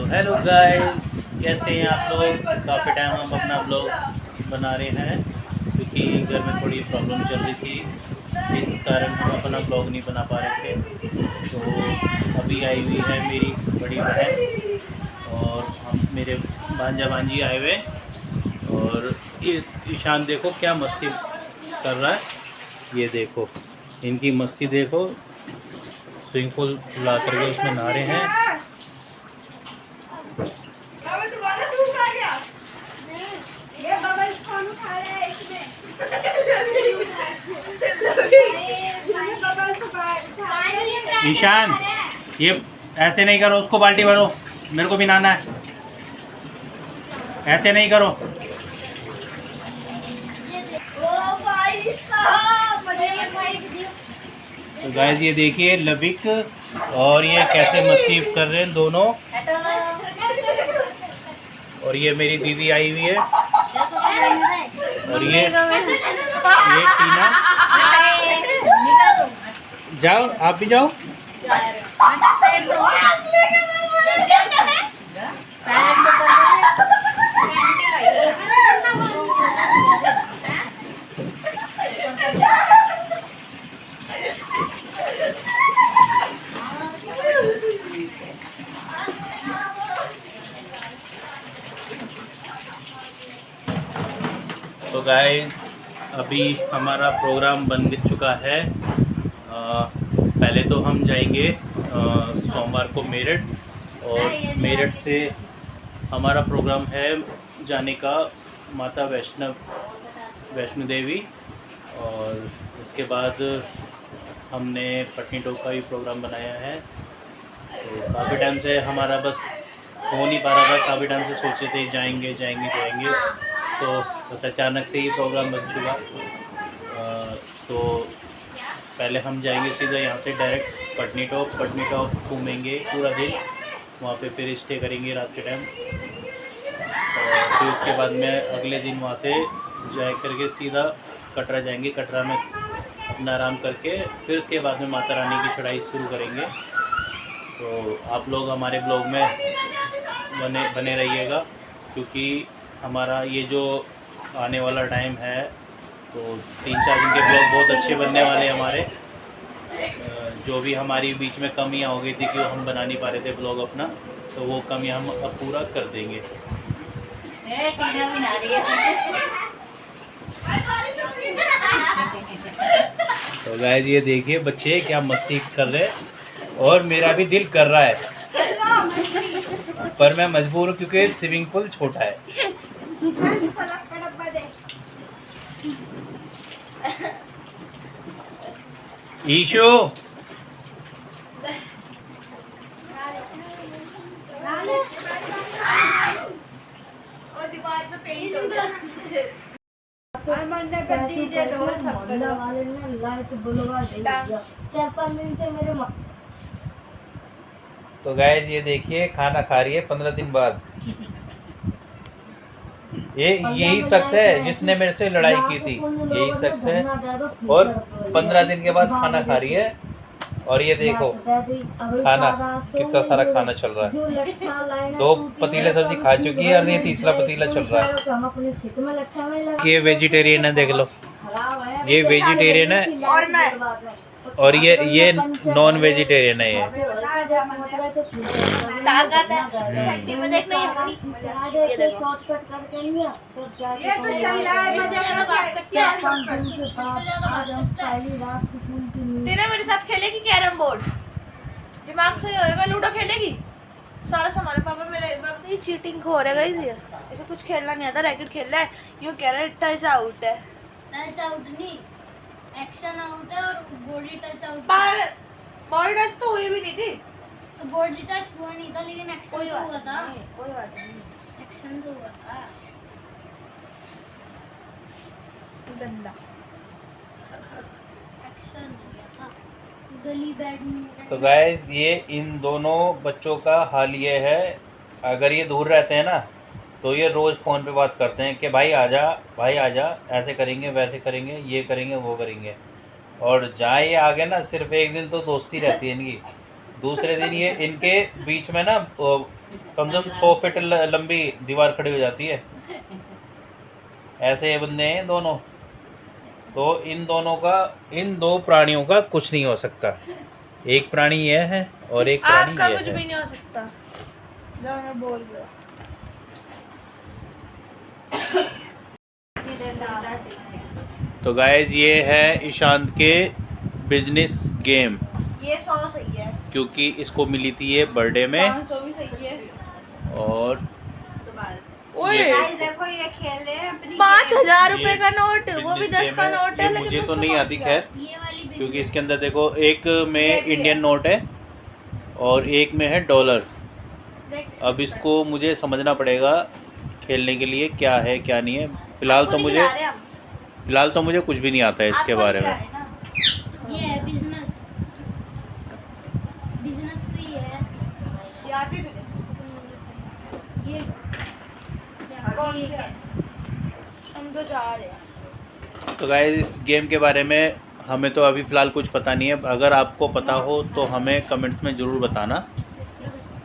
Hello guys, कैसे हैं आप लोग। काफ़ी टाइम हम अपना ब्लॉग बना रहे हैं क्योंकि घर में थोड़ी प्रॉब्लम चल रही थी, इस कारण हम अपना ब्लॉग नहीं बना पा रहे थे। तो अभी आई हुई है मेरी बड़ी बहन और हम मेरे भांजा भांजी आए हुए। और ये ईशान देखो क्या मस्ती कर रहा है, ये देखो इनकी मस्ती देखो। स्विमिंग पूल ला करके उसमें नहा रहे हैं। ईशान, ये ऐसे नहीं करो, उसको बाल्टी भरो, मेरे को भी नहाना है। ऐसे नहीं करो। तो गाइस ये देखिए लबिक और ये कैसे मस्ती कर रहे हैं दोनों। और ये मेरी दीदी आई हुई है और ये टीना। जाओ, आप भी जाओ। तो गाइस अभी हमारा प्रोग्राम बन चुका है। पहले तो हम जाएंगे सोमवार को मेरठ, और मेरठ से हमारा प्रोग्राम है जाने का माता वैष्णो देवी। और उसके बाद हमने पटनी टॉप का भी प्रोग्राम बनाया है। तो काफ़ी टाइम से हमारा बस हो नहीं पा रहा था, काफ़ी टाइम से सोचे थे जाएंगे जाएंगे जाएंगे, तो बस अचानक से ही प्रोग्राम बन चुका। तो पहले हम जाएंगे सीधा यहाँ से डायरेक्ट पटनी टॉप घूमेंगे पूरा दिन वहाँ पे, फिर स्टे करेंगे रात के टाइम। और फिर उसके बाद में अगले दिन वहाँ से जा करके सीधा कटरा जाएंगे, कटरा में अपना आराम करके फिर उसके बाद में माता रानी की चढ़ाई शुरू करेंगे। तो आप लोग हमारे ब्लॉग में बने रहिएगा, क्योंकि हमारा ये जो आने वाला टाइम है तो 3-4 दिन के ब्लॉग बहुत अच्छे बनने वाले हैं हमारे। जो भी हमारी बीच में कमियां हो गई थी कि हम बना नहीं पा रहे थे ब्लॉग अपना, तो वो कमियां हम अब पूरा कर देंगे। तो गाइस ये देखिए बच्चे क्या मस्ती कर रहे हैं, और मेरा भी दिल कर रहा है पर मैं मजबूर हूँ क्योंकि स्विमिंग पूल छोटा है। ईशु दीवार पे पेंट हो गया। तो गाइस ये देखिए खाना खा रही है 15 दिन बाद। यही शख्स है जिसने मेरे से लड़ाई की थी, यही शख्स है, और 15 दिन के बाद खाना खा रही है। और ये देखो खाना कितना सारा खाना चल रहा है। 2 पतीले सब्जी खा चुकी है और ये तीसरा पतीला चल रहा है। ये वेजिटेरियन है, देख लो, ये वेजिटेरियन है और ये नॉन वेजिटेरियन है। ये तेरा मेरे साथ खेलेगी कैरम बोर्ड, दिमाग से होएगा। लूडो खेलेगी, सारा सामान पापा मेरे पापा ये चीटिंग हो रहा है। गाइस ऐसे कुछ खेलना नहीं आता, रैकेट खेलना है। यूं कह रहा है टच आउट है, टच आउट नहीं, एक्शन आउट है, और body touch out. Body touch तो हुई भी नहीं थी, तो बॉडी टच हुआ नहीं था लेकिन एक्शन तो हुआ था। कोई बात नहीं, एक्शन तो हुआ था। गंदा एक्शन किया था गली बैड। तो गाइस ये इन दोनों बच्चों का हाल ये है, अगर ये दूर रहते हैं ना तो ये रोज़ फ़ोन पे बात करते हैं कि भाई आजा, भाई आजा, ऐसे करेंगे वैसे करेंगे, ये करेंगे वो करेंगे। और जहाँ ये आगे ना सिर्फ एक दिन तो दोस्ती रहती है इनकी, दूसरे दिन ये इनके बीच में ना कम से कम 100 फीट लंबी दीवार खड़ी हो जाती है। ऐसे ये बंदे हैं दोनों। तो इन दो प्राणियों का कुछ नहीं हो सकता। एक प्राणी ये है और एक प्राणी आपका ये कुछ है। भी नहीं हो सकता जो मैं बोल रहा तो गाइज ये है ईशांत के बिजनेस गेम, ये 100 सही है, क्योंकि इसको मिली थी ये बर्थडे में। 500 भी सही है। और ओए गाइस देखो ये खेल रहे हैं अपनी 5000 ये रुपए का नोट, वो भी business 10 का game है। नोट है। ये लेकिन मुझे तो उसमें नहीं आती 5000। खैर, ये वाली क्योंकि इसके अंदर देखो एक में ये भी है। इंडियन नोट है और एक में है डॉलर। देख, अब इसको मुझे समझना पड़ेगा खेलने के लिए क्या है क्या नहीं है। फिलहाल आपको तो नहीं मुझे खिला रहे हम। फिलहाल तो मुझे कुछ भी नहीं आता है इसके आपको बारे खिला में। रहे ना। ये है बिजनेस तो ये है याद ही तुझे ये कौन ये सा? है। हम तो जा रहे हैं। तो गाइस इस गेम के बारे में हमें तो अभी फ़िलहाल कुछ पता नहीं है। अगर आपको पता हो तो हमें कमेंट्स में ज़रूर बताना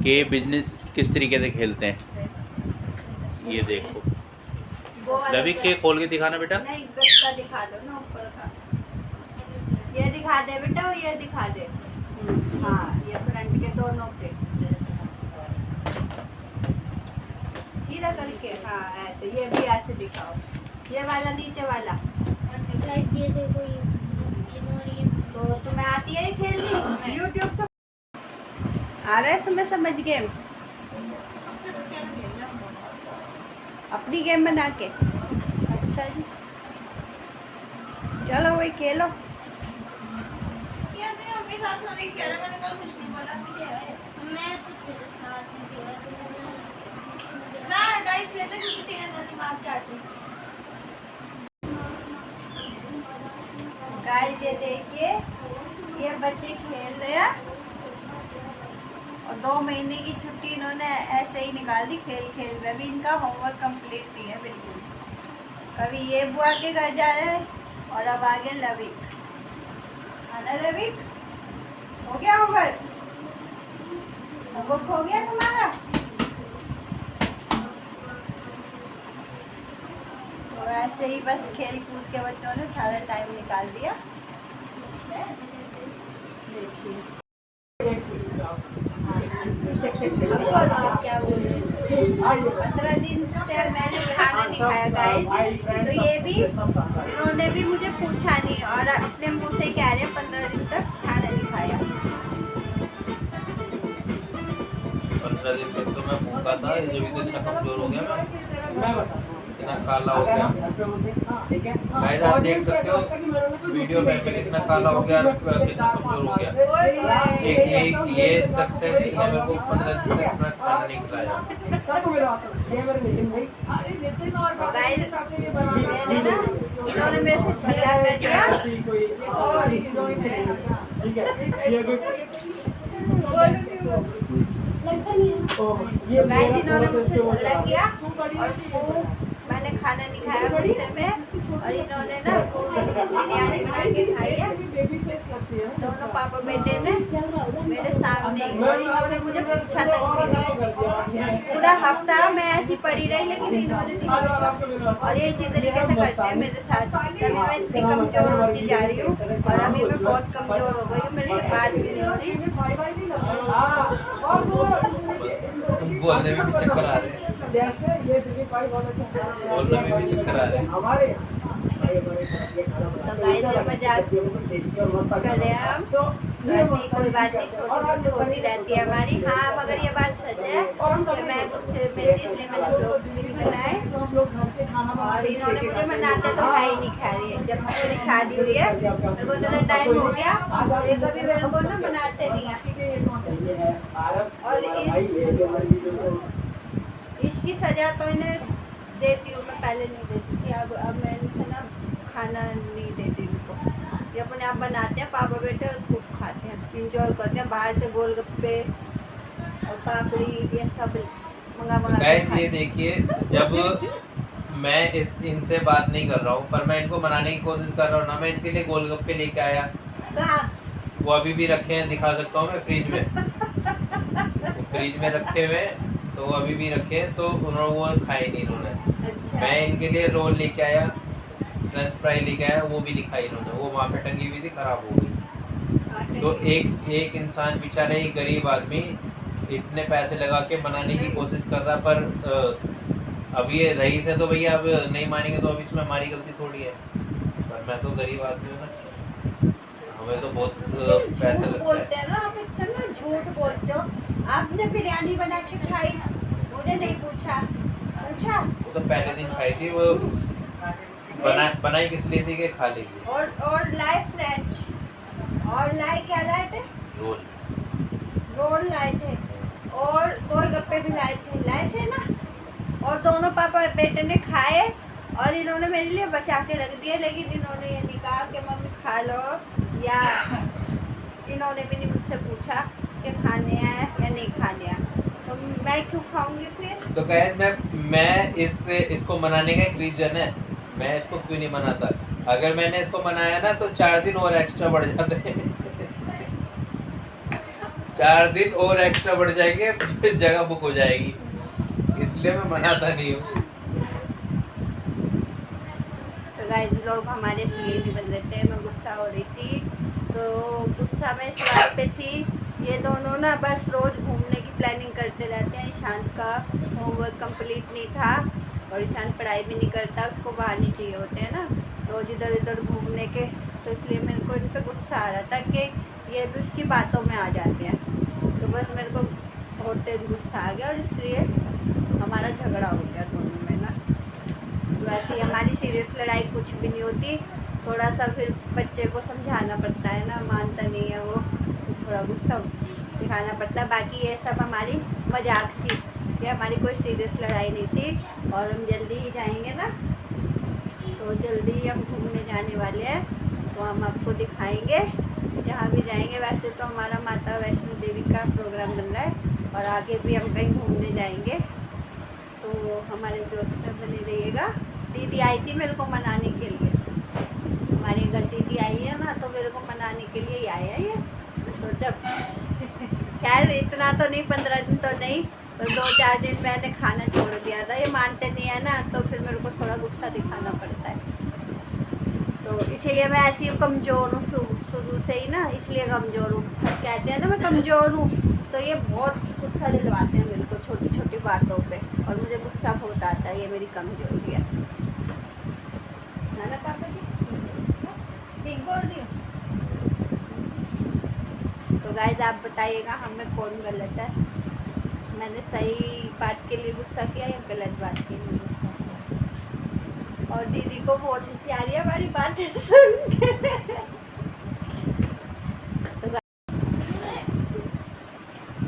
कि बिजनेस किस तरीके से खेलते हैं। ये देखो लविक के खोल के दिखाना बेटा। नहीं गत्ता दिखा दो ना ऊपर का। ये दिखा दे बेटा, और ये दिखा दे। हाँ ये फ्रंट के दोनों के सीधा करके। हाँ ऐसे, ये भी ऐसे दिखाओ। ये वाला नीचे वाला। ये देखो ये तो तुम्हें आती है ये खेलनी यूट्यूब से आ रहा है। समझ गेम अपनी गेम बना के। अच्छा जी चलो वही खेलो। ये अपनी मम्मी साथ सोने की कह रहा है, मैंने कल कुछ नहीं बोला। मैं तो तेरे साथ ही खेला। मैं डाइस लेते क्योंकि तेरा ना दिमाग चाट रही। गाइस ये देखिए ये बच्चे खेल रहे हैं और 2 महीने की छुट्टी इन्होंने ऐसे ही निकाल दी खेल खेल में। अभी इनका होमवर्क कंप्लीट नहीं है बिल्कुल। कभी ये बुआ के घर जा रहे हैं और अब आगे लविक। आना लविक, हो गया होमवर्क? होमवर्क हो गया तुम्हारा? तो ऐसे ही बस खेल कूद के बच्चों ने सारा टाइम निकाल दिया। देखिए अब बोलो आप क्या बोल रहे थे? 15 दिन से मैंने खाना नहीं खाया गाइस। तो ये भी इन्होंने भी मुझे पूछा नहीं और अपने मुंह से कह रहे हैं 15 दिन तक खाना नहीं खाया। 15 दिन तक तो मैं भूखा था, जब भी तो इतना कमजोर हो गया मैं, इतना काला हो गया। गाइस आप देख सकते हो वीडियो में मैं कितना काला हो गया और कितना कमजोर हो गया। एक ये शख्स है जिसने मेरे को 15 दिन तक अपना खाना नहीं खिलाया। तो गाइस मैंने ना इन्होंने मेरे से झगड़ा कर दिया और तो गाइस इन्होंने मुझसे झगड़ा किया और खूब मैंने खाना नहीं खाया गुस्से में और इन्होंने ना खूब बिरयानी बना के खाई है दोनों पापा बेटे ने मेरे सामने। और इन्होंने मुझे पूछा तक भी नहीं। पूरा हफ्ता मैं ऐसी पड़ी रही लेकिन इन्होंने नहीं पूछा। और ये इसी तरीके से करते हैं मेरे साथ। तभी मैं इतनी कमज़ोर होती जा रही हूँ और अभी मैं बहुत कमज़ोर हो गई हूँ। मेरे से बात भी नहीं हो रही। बोलने में भी चक्कर आ रहे हैं, बोलने में भी चक्कर आ रहे हैं। तो गाइस ये मजाक कर रहे हैं हम। तो ऐसी कोई बात नहीं, छोटी मोटी होती रहती है हमारी। हाँ मगर ये बात सच है कि मैं गुस्से में थी इसलिए मैंने ब्लॉग्स भी नहीं बनाए। और इन्होंने मुझे मनाते तो है ही नहीं खा रही है। जब से मेरी शादी हुई है मेरे को इतना टाइम हो गया तो ये कभी मेरे को ना मनाते नहीं है। और इसकी सजा तो इन्हें देती हूँ मैं, पहले नहीं देती थी। अब मैं इनसे ना खाना नहीं देती इनको। ये अपने आप बनाते हैं पापा बेटे और खूब खाते हैं, इंजॉय करते हैं। बाहर से गोलगप्पे और पापड़ी ये सब मंगा गाइस ये देखिए जब मैं इनसे बात नहीं कर रहा हूँ पर मैं इनको मनाने की कोशिश कर रहा हूँ ना। मैं इनके लिए गोलगप्पे लेके आया, कहाँ वो अभी भी रखे हैं, दिखा सकता हूँ मैं फ्रिज में। वो फ्रिज में रखे हुए हैं, तो वो अभी भी रखे हैं, तो उन्होंने वो खाए नहीं इन्होंने। अच्छा। मैं इनके लिए रोल लेके आया, फ्रेंच फ्राई लेके आया, वो भी नहीं खाई इन्होंने, वो वहाँ पे टंगी हुई थी, खराब हो गई। तो एक इंसान बेचारा, एक गरीब आदमी इतने पैसे लगा के बनाने की कोशिश कर रहा, पर अब ये रईस है तो भैया अब नहीं मानेंगे, तो अब इसमें हमारी गलती थोड़ी है। पर मैं तो गरीब आदमी हूँ ना, हमें तो बहुत पैसे झूठ लगते बोलते हैं। हैं ना आप, इतना झूठ बोलते हो। आपने बिरयानी बना के खाई, मुझे नहीं पूछा। वो तो पहले दिन खाई थी, वो बनाई किस लिए थी कि खा लेगी। और लाए फ्रेंच, और लाए क्या लाए थे? रोल लाए थे, और गोलगप्पे भी लाए थे ना। और दोनों पापा बेटे ने खाए, और इन्होंने मेरे लिए बचा के रख दिए, लेकिन इन्होंने ये नहीं कहा कि मम्मी खा लो, या इन्होंने भी नहीं मुझसे पूछा कि खाने हैं या नहीं खाने हैं। तो मैं क्यों खाऊंगी फिर? तो कहे मैं इसको मनाने का एक रीजन है, मैं इसको क्यों नहीं मनाता। अगर मैंने इसको मनाया ना तो 4 दिन और एक्स्ट्रा बढ़ जाते हैं। 4 दिन और एक्स्ट्रा बढ़ जाएंगे, जगह बुक हो जाएगी, इसलिए मैं मनाता नहीं हूँ। तो गाइस लोग हमारे इसलिए भी बन रहे थे, मैं गुस्सा हो रही थी, तो गुस्सा में इस बात पे थी, ये दोनों ना बस रोज़ घूमने की प्लानिंग करते रहते हैं। ईशान का होमवर्क कंप्लीट नहीं था, और ईशान पढ़ाई भी नहीं करता, उसको बहाने चाहिए होते हैं ना रोज़ इधर इधर घूमने के। तो इसलिए मेरे को इन पर गुस्सा आ रहा था कि ये भी उसकी बातों में आ जाते हैं। तो बस मेरे को बहुत तेज गुस्सा आ गया, और इसलिए हमारा झगड़ा हो गया दोनों में ना। तो ऐसी हमारी सीरियस लड़ाई कुछ भी नहीं होती, थोड़ा सा फिर बच्चे को समझाना पड़ता है ना, मानता नहीं है वो, तो थोड़ा गुस्सा दिखाना पड़ता है। बाकी ये सब हमारी मजाक थी, ये हमारी कोई सीरियस लड़ाई नहीं थी। और हम जल्दी ही जाएंगे ना, तो जल्दी ही हम घूमने जाने वाले हैं, तो हम आपको दिखाएंगे जहाँ भी जाएंगे। वैसे तो हमारा माता वैष्णो देवी का प्रोग्राम बन रहा है, और आगे भी हम कहीं घूमने जाएंगे, तो हमारे ब्लॉग्स में बने रहिएगा। दीदी आई थी मेरे को मनाने के लिए, हमारे घर दीदी आई है ना, तो मेरे को मनाने के लिए ही आया है। तो जब खैर इतना तो नहीं, 15 दिन तो नहीं, तो 2-4 दिन मैंने खाना छोड़ दिया था। ये मानते नहीं है ना, तो फिर मेरे को थोड़ा गुस्सा दिखाना पड़ता है। तो इसीलिए मैं ऐसी कमज़ोर हूँ शुरू से ही ना, इसलिए कमज़ोर हूँ। सब कहते हैं ना मैं कमज़ोर हूँ, तो ये बहुत गुस्सा दिलवाते हैं मेरे को छोटी छोटी बातों पे, और मुझे गुस्सा बहुत आता है, ये मेरी कमज़ोरी है ना पापा जी, ठीक बोल रही हूँ। तो गाइस आप बताइएगा हमें कौन गलत है, मैंने सही बात के लिए गुस्सा किया या गलत बात के लिए गुस्सा किया। और दीदी को बहुत होशियारी है हमारी बातें सुन के।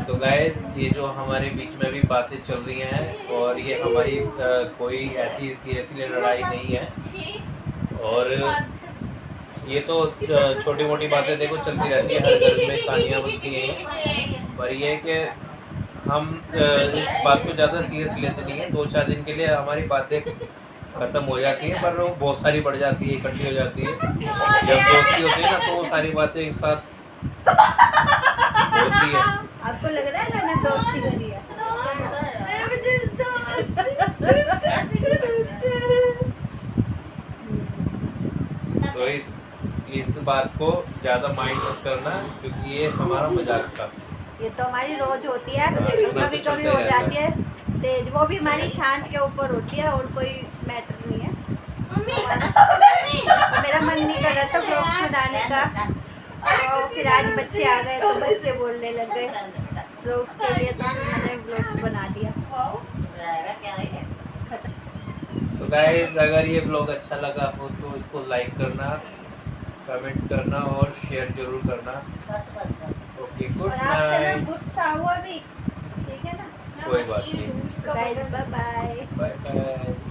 तो गाइस ये जो हमारे बीच में भी बातें चल रही हैं, और ये हमारी कोई ऐसी सीरियसली लड़ाई नहीं है, और ये तो छोटी मोटी बातें देखो चलती रहती है, हर घर में कहानियाँ बनती हैं। पर ये कि हम इस बात को ज़्यादा सीरियस लेते नहीं हैं। 2-4 दिन के लिए हमारी बातें ख़त्म हो जाती हैं, पर वो बहुत सारी बढ़ जाती है, इकट्ठी हो जाती है। जब दोस्ती होती है ना, तो वो सारी बातें एक साथ होती है। आपको लग रहा है मैंने दोस्ती करी है? तो इस बात को ज़्यादा माइंड मत करना, क्योंकि ये हमारा मजाक था। ये तो हमारी रोज होती है, कभी कभी हो जाती है तेज, वो भी हमारी शान के ऊपर होती है, और कोई मैटर नहीं है। मेरा मन नहीं कर रहा था ब्लॉग्स बनाने का, और फिर आज बच्चे आ गए तो बच्चे बोलने लग गए ब्लॉग्स के लिए, तो फिर मैंने ब्लॉग्स बना दिया। तो गाइस अगर ये ब्लॉग अच्छा लगा हो तो इसको लाइक करना, कमेंट करना और शेयर जरूर करना। ओके, गुड और आपसे मैं नाइट। गुस्सा हुआ भी, ठीक है ना? कोई बात नहीं। Guys bye bye. Bye bye.